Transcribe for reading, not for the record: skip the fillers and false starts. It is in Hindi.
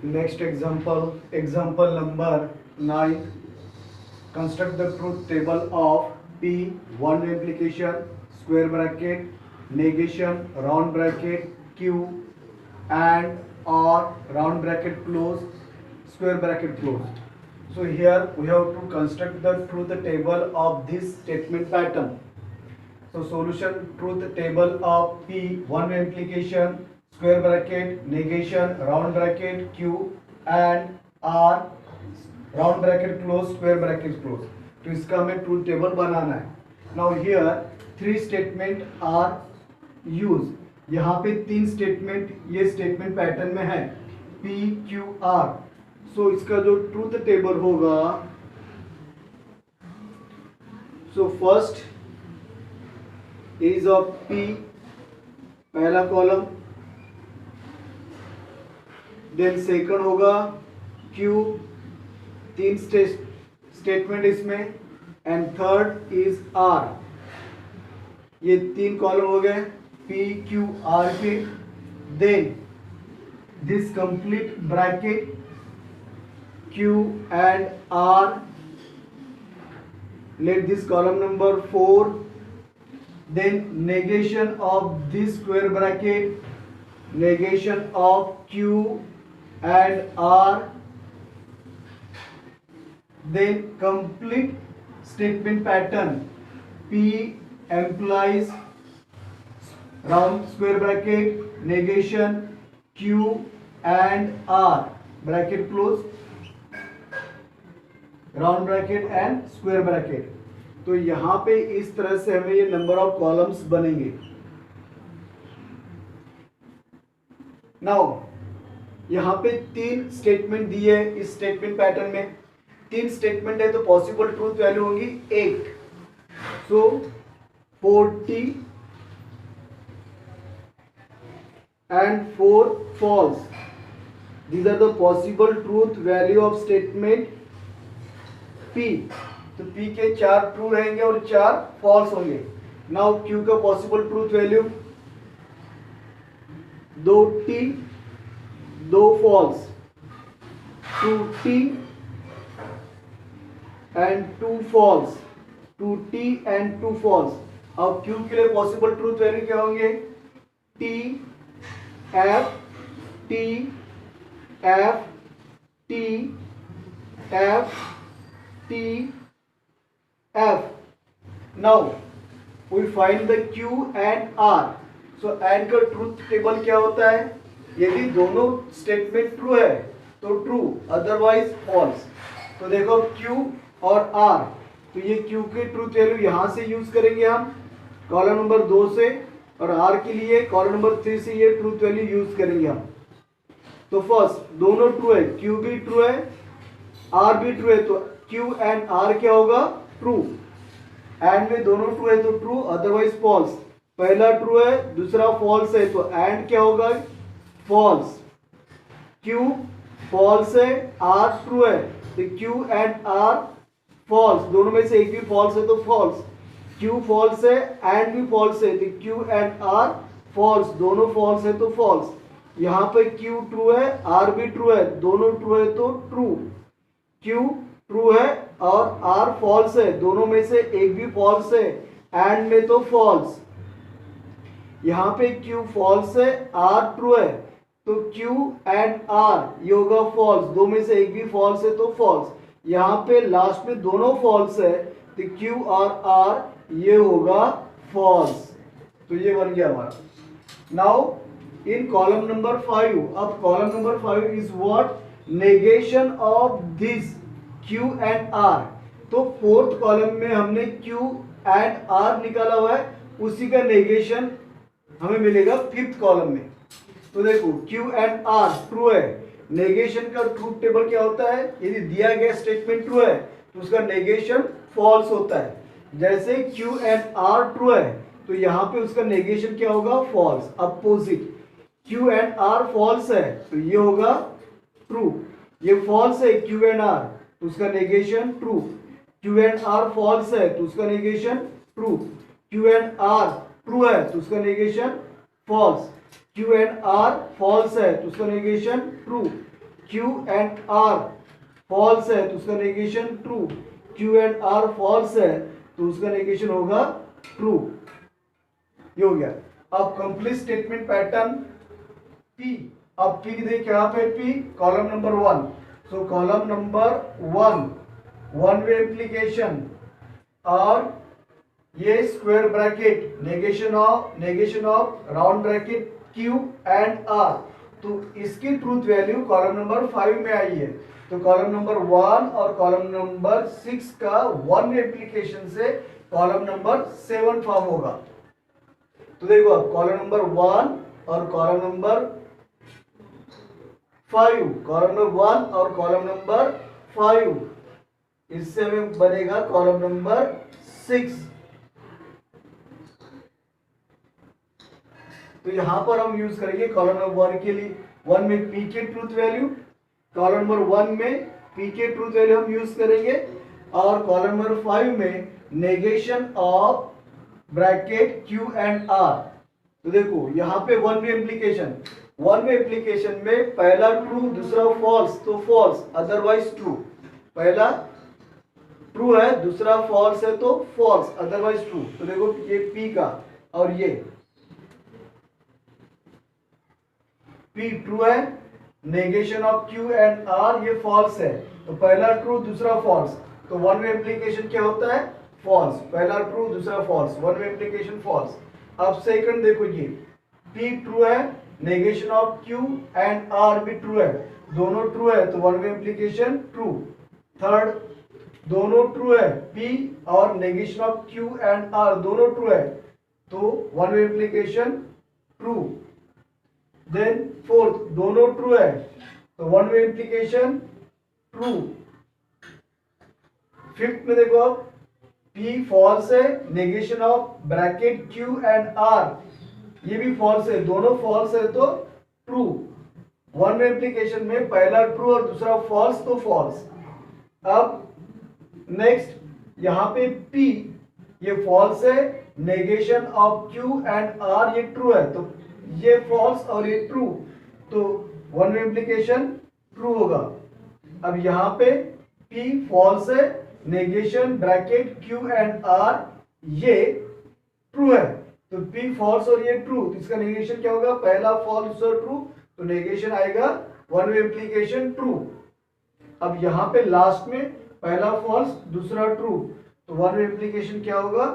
Next example number 9. Construct the truth table of P, one implication, square bracket, negation, round bracket, Q, and R, round bracket close, square bracket close. So here we have to construct the truth table of this statement pattern. So solution truth table of P, one implication, square bracket, negation, round bracket, Q, and R, round bracket close, square bracket close. तो इसका हमें ट्रूथ टेबल बनाना है. Now here 3 statement are use. यहाँ पे 3 स्टेटमेंट ये स्टेटमेंट पैटर्न में है पी क्यू आर. सो इसका जो ट्रूथ टेबल होगा, so first is of P, पहला कॉलम, देन सेकंड होगा क्यू, 3 स्टेटमेंट इसमें, एंड थर्ड इज आर. ये 3 कॉलम हो गए पी क्यू आर के. Then this complete bracket Q and R, let this column number 4. Then negation of this square bracket, negation of Q and R. Then complete statement pattern P implies round square bracket, negation, Q and R, bracket close, round bracket and square bracket. तो यहाँ पे इस तरह से हमें ये नंबर ऑफ कॉलम्स बनेंगे. नाउ यहाँ पे 3 स्टेटमेंट दिए इस स्टेटमेंट पैटर्न में. 3 स्टेटमेंट है तो पॉसिबल ट्रूथ वैल्यू होंगी 8. So 40 and 4 false. These are the possible truth value of statement P. तो P के 4 ट्रू रहेंगे और 4 फॉल्स होंगे. नाउ Q का possible truth value 2T 2 false, 2T and 2 false, 2T and 2 false. अब Q के लिए पॉसिबल ट्रूथ वैल्यू क्या होंगे? T F T F T F T F. Now we find the Q and R. So and का ट्रूथ टेबल क्या होता है? यदि दोनों स्टेटमेंट ट्रू है तो ट्रू, अदरवाइज फॉल्स. तो देखो Q और R, तो ये Q के ट्रूथ वैल्यू यहां से यूज करेंगे हम कॉलम नंबर 2 से, और R के लिए कॉलम नंबर 3 से ये ट्रूथ वैल्यू यूज करेंगे हम. तो फर्स्ट दोनों ट्रू है, Q भी ट्रू है, R भी ट्रू है, तो Q एंड R क्या होगा? ट्रू. एंड में दोनों ट्रू है तो ट्रू, अदरवाइज फॉल्स. पहला ट्रू है दूसरा फॉल्स है तो एंड क्या होगा? फॉल्स. Q फॉल्स है, R ट्रू है, तो Q एंड R फॉल्स. दोनों में से एक भी फॉल्स है तो फॉल्स. Q फॉल्स है एंड भी फॉल्स है तो Q एंड R फॉल्स. दोनों फॉल्स है तो फॉल्स. यहाँ पे Q ट्रू है, R भी ट्रू है, दोनों ट्रू है तो ट्रू. Q ट्रू है और R फॉल्स है, दोनों में से एक भी फॉल्स है, एंड में तो फॉल्स. यहाँ पे Q फॉल्स है, R ट्रू है, तो Q एंड R ये होगा फॉल्स. दो में से एक भी फॉल्स है तो फॉल्स. यहाँ पे लास्ट में दोनों फॉल्स है तो Q और R ये होगा फॉल्स. तो ये बन गया हमारा. नाउ इन कॉलम नंबर 5, अब column number 5 is what? Negation of this Q and R. तो फोर्थ कॉलम में हमने Q एंड R निकाला हुआ है, उसी का नेगेशन हमें मिलेगा फिफ्थ कॉलम में. तो देखो Q एंड R ट्रू है, नेगेशन का ट्रूथ टेबल क्या होता है? यदि दिया गया स्टेटमेंट ट्रू है तो उसका नेगेशन फॉल्स होता है. जैसे Q एंड R ट्रू है तो यहाँ पे उसका नेगेशन क्या होगा? False. Opposite Q and R false है तो ये होगा ट्रू. ये फॉल्स है Q एंड R तो उसका negation true. Q and R false है तो उसका negation true. Q and R true है तो उसका negation false. Q and R false है तो उसका negation true. Q and R false है तो उसका negation true, Q and R false है तो उसका नेगेशन होगा ट्रू। ये हो गया। अब कंप्लीट स्टेटमेंट पैटर्न P। अब P देखिए यहाँ पे P कॉलम नंबर 1, सो column number 1 one way implication और ये square bracket negation of round bracket Q and R, तो इसकी ट्रूथ वैल्यू कॉलम नंबर 5 में आई है। तो कॉलम नंबर 1 और कॉलम नंबर 6 का वन वे इम्प्लीकेशन से कॉलम नंबर 7 फॉर्म होगा। तो देखो अब कॉलम नंबर 1 और कॉलम नंबर 5, कॉलम नंबर 1 और कॉलम नंबर 5, इससे हमें बनेगा कॉलम नंबर 6। तो यहां पर हम यूज करेंगे कॉलम नंबर 1 के लिए 1 में P के ट्रूथ वैल्यू, कॉलम नंबर 1 में P के ट्रूथ वैल्यू हम यूज करेंगे और कॉलम नंबर 5 में negation of bracket Q and R। तो देखो यहाँ पे वन वे इम्प्लीकेशन में पहला ट्रू दूसरा फॉल्स, तो फॉल्स अदरवाइज ट्रू। पहला ट्रू है दूसरा फॉल्स है तो फॉल्स अदरवाइज ट्रू। तो देखो ये P का और ये P ट्रू है, negation of Q and R ये फॉल्स है, तो पहला ट्रू दूसरा फॉल्स, तो वन वे इम्प्लीकेशन क्या होता है फॉल्स, पहला ट्रू दूसरा false, one way implication false. अब सेकंड देखो ये P ट्रू है, negation of Q and R भी ट्रू है, दोनों ट्रू है तो one way implication true. Third दोनों ट्रू है P और negation of Q and R दोनों ट्रू है तो one way implication true. Then fourth दोनों ट्रू है तो one way implication true. Fifth में देखो अब P फॉल्स है, negation of bracket Q and R ये भी फॉल्स है, दोनों फॉल्स है तो ट्रू। वन वे इम्प्लीकेशन में पहला ट्रू और दूसरा फॉल्स तो फॉल्स। अब नेक्स्ट यहाँ पे P ये फॉल्स है, negation of Q and R ये ट्रू है तो ये फॉल्स और ये ट्रू, तो वन वे इम्प्लीकेशन ट्रू होगा। अब यहाँ पे P फॉल्स है, negation bracket Q and R ये ट्रू है तो P फॉल्स और ये ट्रू, तो इसका नेगेशन क्या होगा पहला फॉल्स दूसरा ट्रू, तो नेगेशन आएगा वन वे इम्प्लीकेशन ट्रू। अब यहाँ पे लास्ट में पहला फॉल्स दूसरा ट्रू, तो वन वे इम्प्लीकेशन क्या होगा